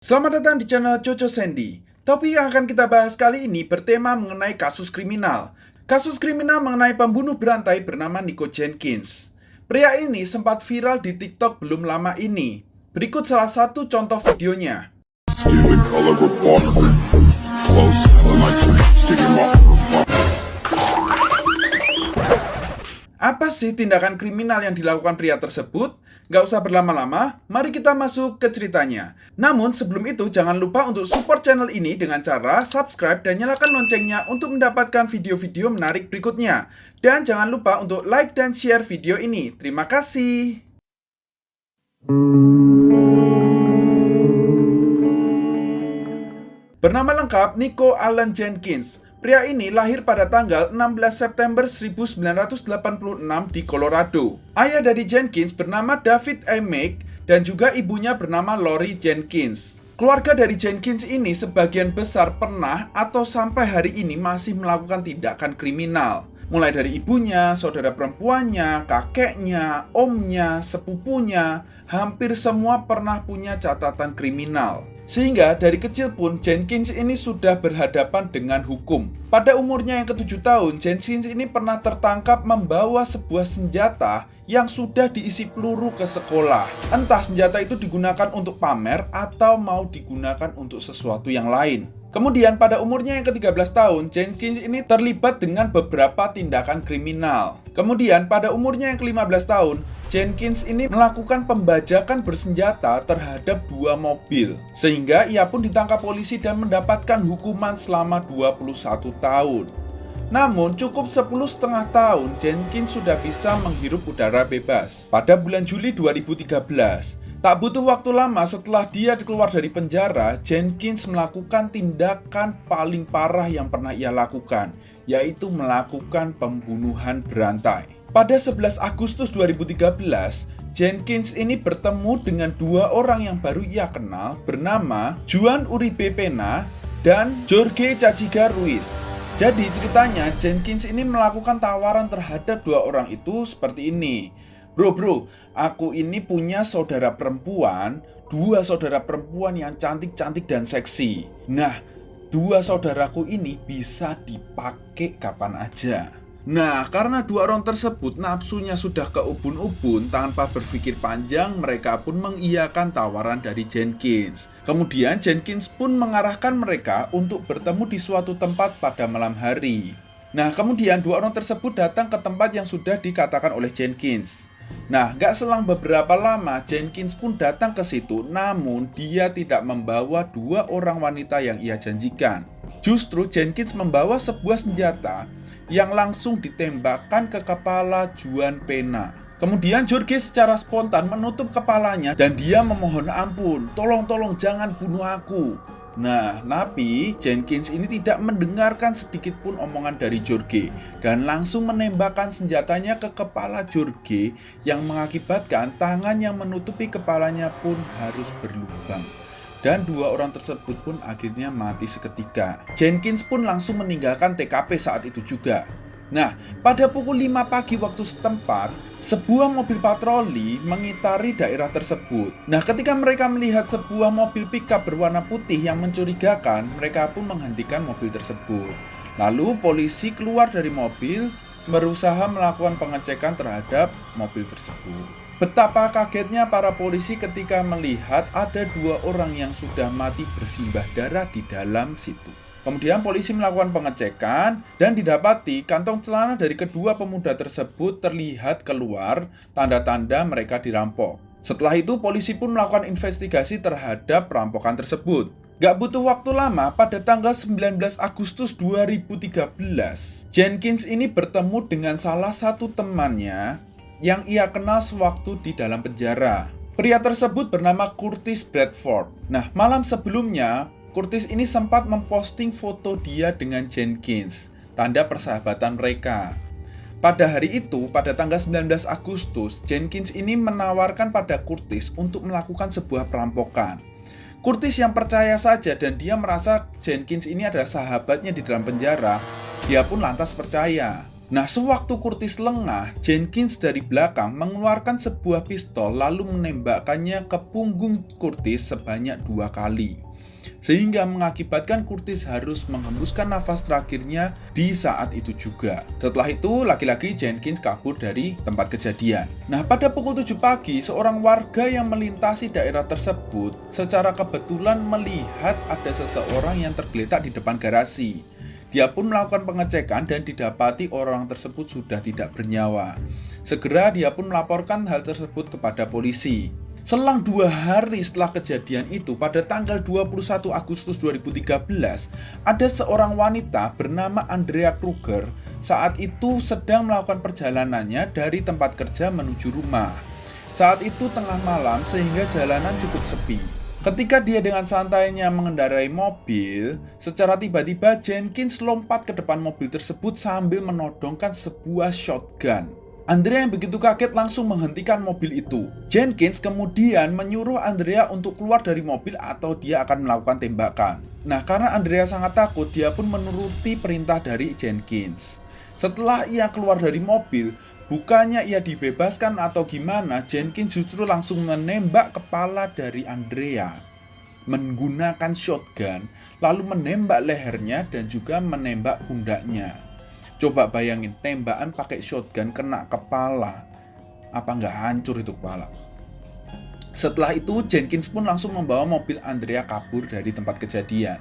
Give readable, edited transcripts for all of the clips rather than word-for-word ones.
Selamat datang di channel Coco Sandy. Topik yang akan kita bahas kali ini bertema mengenai kasus kriminal. Kasus kriminal mengenai pembunuh berantai bernama Nico Jenkins. Pria ini sempat viral di TikTok belum lama ini. Berikut salah satu contoh videonya. Apa sih tindakan kriminal yang dilakukan pria tersebut? Gak usah berlama-lama, mari kita masuk ke ceritanya. Namun sebelum itu jangan lupa untuk support channel ini dengan cara subscribe dan nyalakan loncengnya untuk mendapatkan video-video menarik berikutnya. Dan jangan lupa untuk like dan share video ini. Terima kasih. Bernama lengkap Nico Allen Jenkins. Pria ini lahir pada tanggal 16 September 1986 di Colorado. Ayah dari Jenkins bernama David A. Meek dan juga ibunya bernama Lori Jenkins. Keluarga dari Jenkins ini sebagian besar pernah atau sampai hari ini masih melakukan tindakan kriminal. Mulai dari ibunya, saudara perempuannya, kakeknya, omnya, sepupunya, hampir semua pernah punya catatan kriminal. Sehingga dari kecil pun Jenkins ini sudah berhadapan dengan hukum. Pada umurnya yang ke-7 tahun, Jenkins ini pernah tertangkap membawa sebuah senjata yang sudah diisi peluru ke sekolah. Entah senjata itu digunakan untuk pamer atau mau digunakan untuk sesuatu yang lain. Kemudian pada umurnya yang ke-13 tahun, Jenkins ini terlibat dengan beberapa tindakan kriminal. Kemudian pada umurnya yang ke-15 tahun, Jenkins ini melakukan pembajakan bersenjata terhadap 2 mobil. Sehingga ia pun ditangkap polisi dan mendapatkan hukuman selama 21 tahun. Namun cukup 10,5 tahun, Jenkins sudah bisa menghirup udara bebas. Pada bulan Juli 2013, tak butuh waktu lama setelah dia keluar dari penjara, Jenkins melakukan tindakan paling parah yang pernah ia lakukan, yaitu melakukan pembunuhan berantai. Pada 11 Agustus 2013, Jenkins ini bertemu dengan 2 orang yang baru ia kenal bernama Juan Uribe Pena dan Jorge Caciga Ruiz. Jadi ceritanya Jenkins ini melakukan tawaran terhadap 2 orang itu seperti ini. Bro, aku ini punya saudara perempuan, 2 saudara perempuan yang cantik-cantik dan seksi. Nah, 2 saudaraku ini bisa dipakai kapan aja. Nah, karena 2 orang tersebut nafsunya sudah ke ubun-ubun, tanpa berpikir panjang, mereka pun mengiyakan tawaran dari Jenkins. Kemudian Jenkins pun mengarahkan mereka untuk bertemu di suatu tempat pada malam hari. Nah, kemudian 2 orang tersebut datang ke tempat yang sudah dikatakan oleh Jenkins. Nah, gak selang beberapa lama, Jenkins pun datang ke situ, namun dia tidak membawa 2 orang wanita yang ia janjikan. Justru Jenkins membawa sebuah senjata yang langsung ditembakkan ke kepala Juan Pena. Kemudian Jorge secara spontan menutup kepalanya dan dia memohon ampun, tolong jangan bunuh aku. Nah, tapi Jenkins ini tidak mendengarkan sedikit pun omongan dari Jorge dan langsung menembakkan senjatanya ke kepala Jorge yang mengakibatkan tangan yang menutupi kepalanya pun harus berlubang. Dan 2 orang tersebut pun akhirnya mati seketika. Jenkins pun langsung meninggalkan TKP saat itu juga. Nah, pada pukul 5 pagi waktu setempat, sebuah mobil patroli mengitari daerah tersebut. Nah, ketika mereka melihat sebuah mobil pickup berwarna putih yang mencurigakan, mereka pun menghentikan mobil tersebut. Lalu polisi keluar dari mobil, berusaha melakukan pengecekan terhadap mobil tersebut. Betapa kagetnya para polisi ketika melihat ada 2 orang yang sudah mati bersimbah darah di dalam situ. Kemudian polisi melakukan pengecekan dan didapati kantong celana dari kedua pemuda tersebut terlihat keluar tanda-tanda mereka dirampok. Setelah itu polisi pun melakukan investigasi terhadap perampokan tersebut. Gak butuh waktu lama, pada tanggal 19 Agustus 2013, Jenkins ini bertemu dengan salah satu temannya yang ia kenal sewaktu di dalam penjara. Pria tersebut bernama Curtis Bradford. Nah, malam sebelumnya Curtis ini sempat memposting foto dia dengan Jenkins, tanda persahabatan mereka. Pada hari itu, pada tanggal 19 Agustus, Jenkins ini menawarkan pada Curtis untuk melakukan sebuah perampokan. Curtis yang percaya saja dan dia merasa Jenkins ini adalah sahabatnya di dalam penjara, dia pun lantas percaya. Nah, sewaktu Curtis lengah, Jenkins dari belakang mengeluarkan sebuah pistol lalu menembakkannya ke punggung Curtis sebanyak 2 kali. Sehingga mengakibatkan Curtis harus menghembuskan nafas terakhirnya di saat itu juga. Setelah itu, laki-laki Jenkins kabur dari tempat kejadian. Nah, pada pukul 7 pagi, seorang warga yang melintasi daerah tersebut secara kebetulan melihat ada seseorang yang tergeletak di depan garasi. Dia pun melakukan pengecekan dan didapati orang tersebut sudah tidak bernyawa. Segera dia pun melaporkan hal tersebut kepada polisi. Selang 2 hari setelah kejadian itu, pada tanggal 21 Agustus 2013, ada seorang wanita bernama Andrea Kruger saat itu sedang melakukan perjalanannya dari tempat kerja menuju rumah. Saat itu tengah malam sehingga jalanan cukup sepi. Ketika dia dengan santainya mengendarai mobil, secara tiba-tiba Jenkins lompat ke depan mobil tersebut sambil menodongkan sebuah shotgun. Andrea yang begitu kaget langsung menghentikan mobil itu. Jenkins kemudian menyuruh Andrea untuk keluar dari mobil atau dia akan melakukan tembakan. Nah, karena Andrea sangat takut, dia pun menuruti perintah dari Jenkins. Setelah ia keluar dari mobil, bukannya ia dibebaskan atau gimana, Jenkins justru langsung menembak kepala dari Andrea menggunakan shotgun, lalu menembak lehernya dan juga menembak pundaknya. Coba bayangin, tembakan pakai shotgun kena kepala, apa nggak hancur itu kepala? Setelah itu, Jenkins pun langsung membawa mobil Andrea kabur dari tempat kejadian.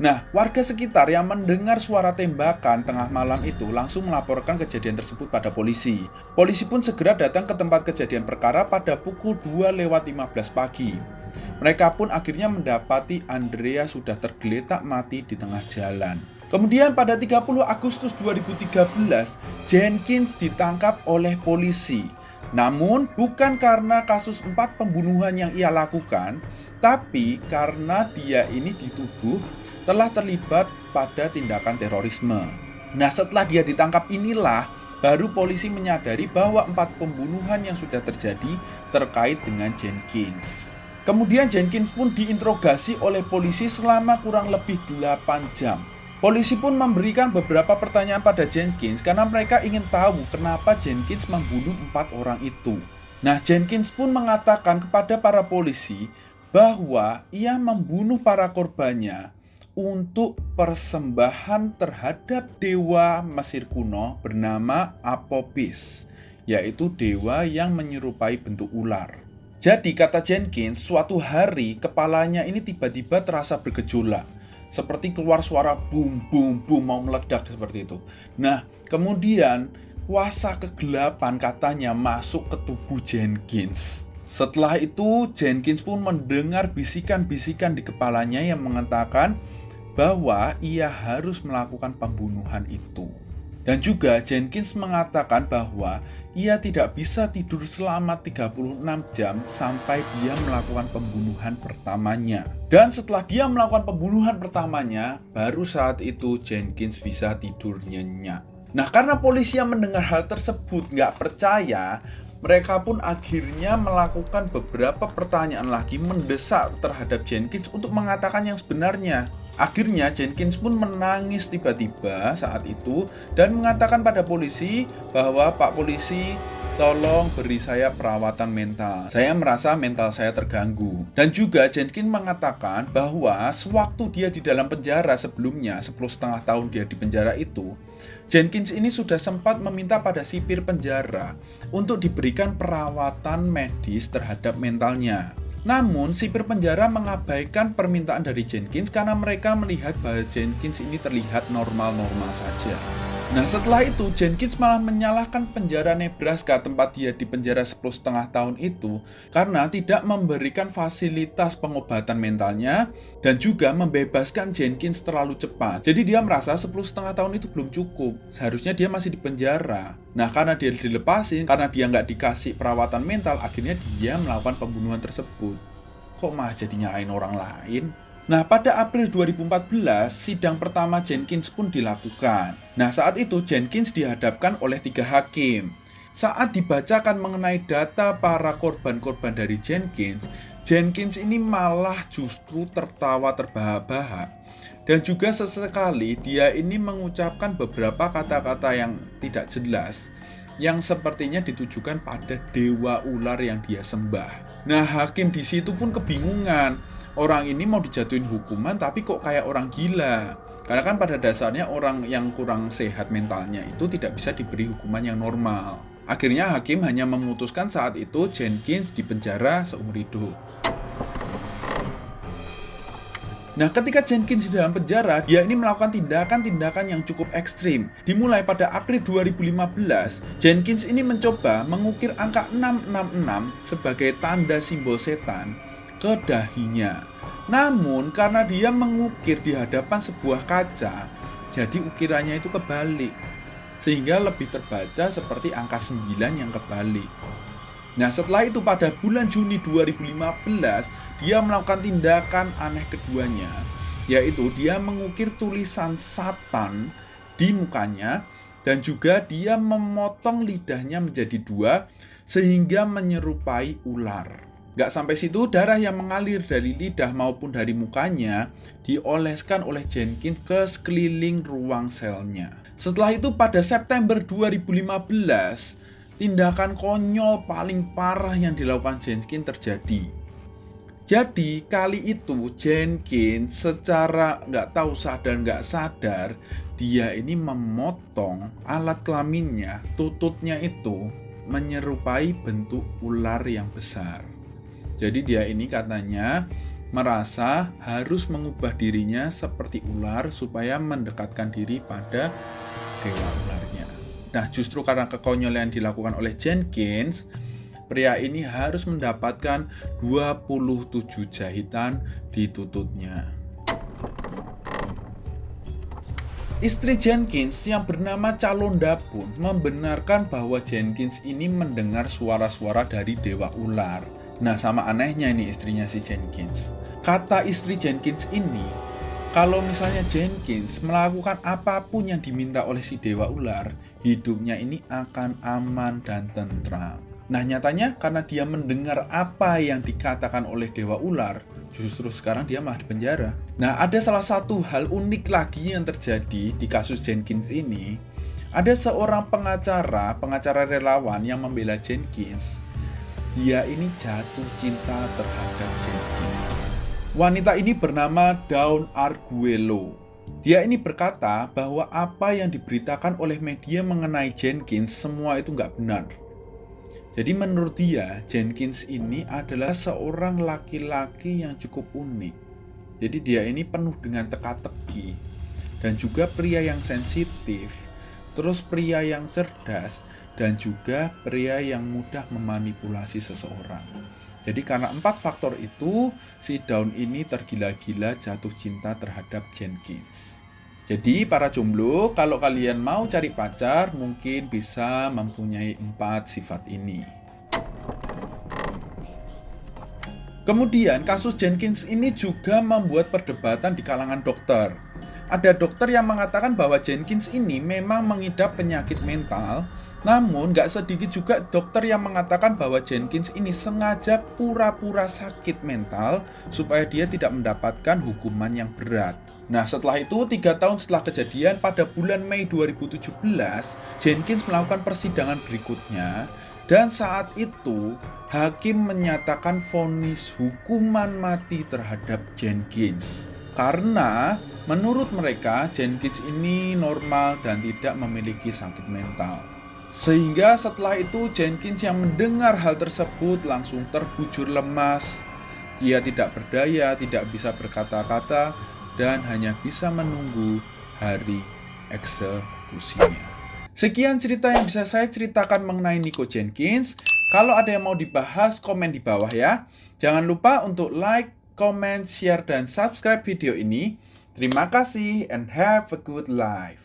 Nah, warga sekitar yang mendengar suara tembakan tengah malam itu langsung melaporkan kejadian tersebut pada polisi. Polisi pun segera datang ke tempat kejadian perkara pada pukul 2:15 pagi. Mereka pun akhirnya mendapati Andrea sudah tergeletak mati di tengah jalan. Kemudian pada 30 Agustus 2013, Jenkins ditangkap oleh polisi. Namun bukan karena kasus 4 pembunuhan yang ia lakukan, tapi karena dia ini dituduh telah terlibat pada tindakan terorisme. Nah, setelah dia ditangkap inilah baru polisi menyadari bahwa 4 pembunuhan yang sudah terjadi terkait dengan Jenkins. Kemudian Jenkins pun diinterogasi oleh polisi selama kurang lebih 8 jam. Polisi pun memberikan beberapa pertanyaan pada Jenkins karena mereka ingin tahu kenapa Jenkins membunuh 4 orang itu. Nah, Jenkins pun mengatakan kepada para polisi bahwa ia membunuh para korbannya untuk persembahan terhadap dewa Mesir kuno bernama Apopis, yaitu dewa yang menyerupai bentuk ular. Jadi kata Jenkins, suatu hari kepalanya ini tiba-tiba terasa bergejolak, seperti keluar suara boom boom boom mau meledak seperti itu. Nah, kemudian kuasa kegelapan katanya masuk ke tubuh Jenkins. Setelah itu Jenkins pun mendengar bisikan-bisikan di kepalanya yang mengatakan bahwa ia harus melakukan pembunuhan itu. Dan juga Jenkins mengatakan bahwa ia tidak bisa tidur selama 36 jam sampai dia melakukan pembunuhan pertamanya. Dan setelah dia melakukan pembunuhan pertamanya, baru saat itu Jenkins bisa tidur nyenyak. Nah, karena polisi yang mendengar hal tersebut nggak percaya, mereka pun akhirnya melakukan beberapa pertanyaan lagi mendesak terhadap Jenkins untuk mengatakan yang sebenarnya. Akhirnya Jenkins pun menangis tiba-tiba saat itu dan mengatakan pada polisi bahwa Pak Polisi, tolong beri saya perawatan mental. Saya merasa mental saya terganggu. Dan juga Jenkins mengatakan bahwa sewaktu dia di dalam penjara sebelumnya, 10,5 tahun dia di penjara itu, Jenkins ini sudah sempat meminta pada sipir penjara untuk diberikan perawatan medis terhadap mentalnya. Namun, sipir penjara mengabaikan permintaan dari Jenkins karena mereka melihat bahwa Jenkins ini terlihat normal-normal saja. Nah, setelah itu Jenkins malah menyalahkan penjara Nebraska tempat dia di penjara 10,5 tahun itu karena tidak memberikan fasilitas pengobatan mentalnya dan juga membebaskan Jenkins terlalu cepat. Jadi dia merasa 10,5 tahun itu belum cukup, seharusnya dia masih di penjara. Nah, karena dia dilepasin, karena dia nggak dikasih perawatan mental, akhirnya dia melakukan pembunuhan tersebut. Kok malah jadi nyalain orang lain? Nah, pada April 2014, sidang pertama Jenkins pun dilakukan. Nah, saat itu Jenkins dihadapkan oleh 3 hakim. Saat dibacakan mengenai data para korban-korban dari Jenkins, Jenkins ini malah justru tertawa terbahak-bahak. Dan juga sesekali dia ini mengucapkan beberapa kata-kata yang tidak jelas, yang sepertinya ditujukan pada dewa ular yang dia sembah. Nah, hakim di situ pun kebingungan. Orang ini mau dijatuhin hukuman tapi kok kayak orang gila. Karena kan pada dasarnya orang yang kurang sehat mentalnya itu tidak bisa diberi hukuman yang normal. Akhirnya hakim hanya memutuskan saat itu Jenkins dipenjara seumur hidup. Nah, ketika Jenkins di dalam penjara, dia ini melakukan tindakan-tindakan yang cukup ekstrim. Dimulai pada April 2015, Jenkins ini mencoba mengukir angka 666 sebagai tanda simbol setan ke dahinya. Namun, karena dia mengukir di hadapan sebuah kaca, jadi ukirannya itu kebalik. Sehingga lebih terbaca seperti angka 9 yang kebalik. Nah, setelah itu pada bulan Juni 2015, dia melakukan tindakan aneh keduanya, yaitu dia mengukir tulisan Satan di mukanya dan juga dia memotong lidahnya menjadi 2 sehingga menyerupai ular. Gak sampai situ, darah yang mengalir dari lidah maupun dari mukanya dioleskan oleh Jenkins ke sekeliling ruang selnya. Setelah itu pada September 2015, tindakan konyol paling parah yang dilakukan Jenkins terjadi. Jadi kali itu Jenkins secara nggak tahu sadar nggak sadar, dia ini memotong alat kelaminnya, tututnya itu menyerupai bentuk ular yang besar. Jadi dia ini katanya merasa harus mengubah dirinya seperti ular supaya mendekatkan diri pada dewa ularnya. Nah, justru karena kekonyolan yang dilakukan oleh Jenkins, pria ini harus mendapatkan 27 jahitan di tututnya. Istri Jenkins yang bernama Calonda pun membenarkan bahwa Jenkins ini mendengar suara-suara dari dewa ular. Nah, sama anehnya ini istrinya si Jenkins. Kata istri Jenkins ini, kalau misalnya Jenkins melakukan apapun yang diminta oleh si dewa ular, hidupnya ini akan aman dan tentram. Nah, nyatanya karena dia mendengar apa yang dikatakan oleh dewa ular, justru sekarang dia malah dipenjara. Nah, ada salah satu hal unik lagi yang terjadi di kasus Jenkins ini. Ada seorang pengacara relawan yang membela Jenkins. Dia ini jatuh cinta terhadap Jenkins. Wanita ini bernama Dawn Arguello. Dia ini berkata bahwa apa yang diberitakan oleh media mengenai Jenkins semua itu nggak benar. Jadi menurut dia, Jenkins ini adalah seorang laki-laki yang cukup unik. Jadi dia ini penuh dengan teka-teki dan juga pria yang sensitif, terus pria yang cerdas dan juga pria yang mudah memanipulasi seseorang. Jadi karena 4 faktor itu, si Dawn ini tergila-gila jatuh cinta terhadap Jenkins. Jadi para jomblo, kalau kalian mau cari pacar, mungkin bisa mempunyai 4 sifat ini. Kemudian kasus Jenkins ini juga membuat perdebatan di kalangan dokter. Ada dokter yang mengatakan bahwa Jenkins ini memang mengidap penyakit mental, namun gak sedikit juga dokter yang mengatakan bahwa Jenkins ini sengaja pura-pura sakit mental supaya dia tidak mendapatkan hukuman yang berat. Nah, setelah itu 3 tahun setelah kejadian pada bulan Mei 2017, Jenkins melakukan persidangan berikutnya dan saat itu hakim menyatakan vonis hukuman mati terhadap Jenkins. Karena menurut mereka Jenkins ini normal dan tidak memiliki sakit mental. Sehingga setelah itu Jenkins yang mendengar hal tersebut langsung terbujur lemas. Dia tidak berdaya, tidak bisa berkata-kata, dan hanya bisa menunggu hari eksekusinya. Sekian cerita yang bisa saya ceritakan mengenai Nico Jenkins. Kalau ada yang mau dibahas, komen di bawah ya. Jangan lupa untuk like, comment, share, dan subscribe video ini. Terima kasih and have a good life.